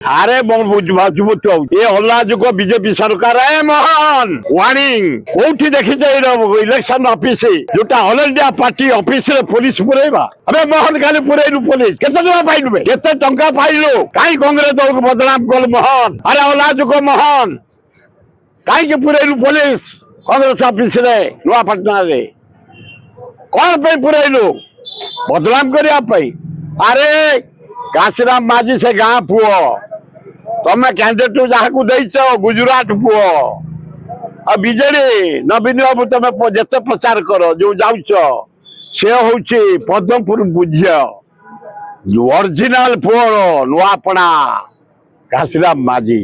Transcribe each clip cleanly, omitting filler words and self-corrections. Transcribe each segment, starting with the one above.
अरे ये अल्लाजुक बीजेपी सरकार है मोहन वार्निंग कोठी देखी इलेक्शन ऑफिस जोटा ऑल इंडिया पार्टी ऑफिस रे पुलिस पुरेबा अबे मोहन खाली पुरेलु पुलिस केते टका पाइलु केते टंका पाइलु काई कांग्रेस दल को बदनाम कल मोहन अरे अल्लाजुक मोहन काई के पुरेलु पुलिस कांग्रेस ऑफिस रे नुआपटना रे कौन पे पुरेलु बदनाम करिया पई अरे काशीराम माझी से गाँ पुओ तमें कैंडिडेट जहाँ को गुजरात पुओ आ बीजेडी नवीन बाबू तमें जिते प्रचार कर जो जाऊच से हूँ पद्मपुर बुझ ओरिजिनल पुओ नुआपड़ा काशीराम माझी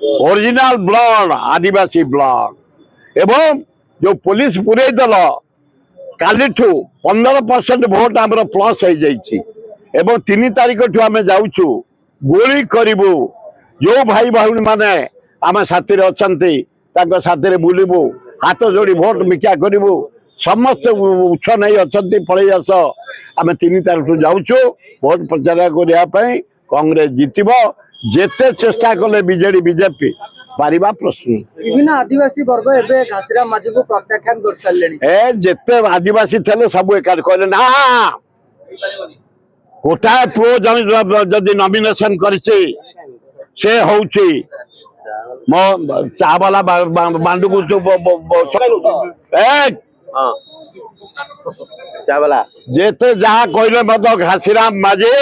ओरिजिनल ब्लड आदिवासी ब्लड एवं जो पुलिस पुरे दल काली 15% भोट आम प्लस हो जाइए एवं 3 तारीख ठू आम जाऊँ गोली करू जो भाई भाई माने आम साथी अच्छा साथी बुलबू हाथ जोड़ी भोट भिक्षा करू समस्त उच्च नहीं अच्छा पलि आस आम 3 तारीख ठू जाऊँ भोट प्रचार करने कांग्रेस जीतब जेते चेष्टा कले बीजेडी बीजेपी पारिबा प्रश्न विभिन्न आदिवासी वर्ग एबे घासीराम माझी को प्रत्याख्यान कर सारलेनी ए जेते आदिवासी थले सब एकार कहले ना गोटाए पुओ जदि नॉमिनेशन करछे से होउची मो चावला बांडू को ए चावला जेते जहा कहले मत घासीराम माझी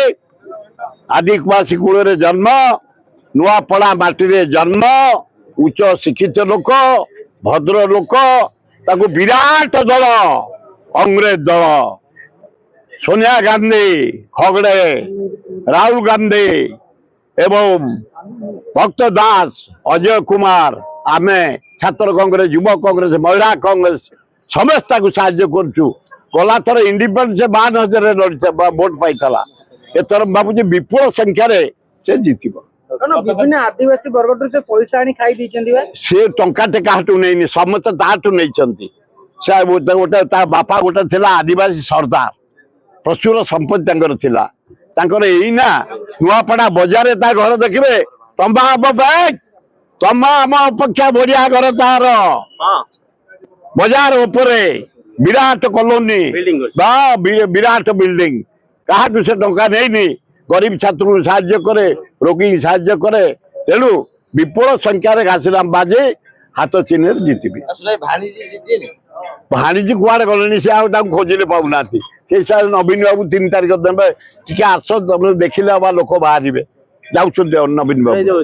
आदिवासी कूल रे जन्म नुआपड़ा माटी रे जन्म उच्च शिक्षित लोक भद्र लोक ताको विराट दल कांग्रेस दल सोनिया गांधी खगड़े राहुल गांधी एवं भक्त दास अजय कुमार आमे छात्र कांग्रेस युवा कांग्रेस महिला कांग्रेस समस्त साहाଯ୍य करछु गला थर इंडिपेंडेंस 52,000 वोट पाइला एथर बाबूजी विपुल संख्या रे से जीतिबो विभिन्न आदिवासी वर्ग से पैसा आनी खाई दीचंदी बा से टंका टे काटू नहीं समस्त ताटू नहीं से गोटे बापा गोटे थिला आदिवासी सरदार प्रचुर संपत्ति थिला एना नुआपड़ा बजार ता घर देखिए तंबा हम बैग तंबा आम अपेक्षा बढ़िया घर तार बजार उपरे विराट कॉलोनी विराट बिल्डिंग क्या से टंका नहीं गरीब छात्र साहाଯ୍य करे रोगी साहाଯ୍य करे तेणु विपुल संख्यार घासीराम माझी हाथ चिन्ह जीतबी भाणीजी कुआड़े गले से खोजिले पाऊना से नवीन बाबू 3 तारीख देवे टी आस देखिले लोक बाहर जाऊँ नवीन बाबू।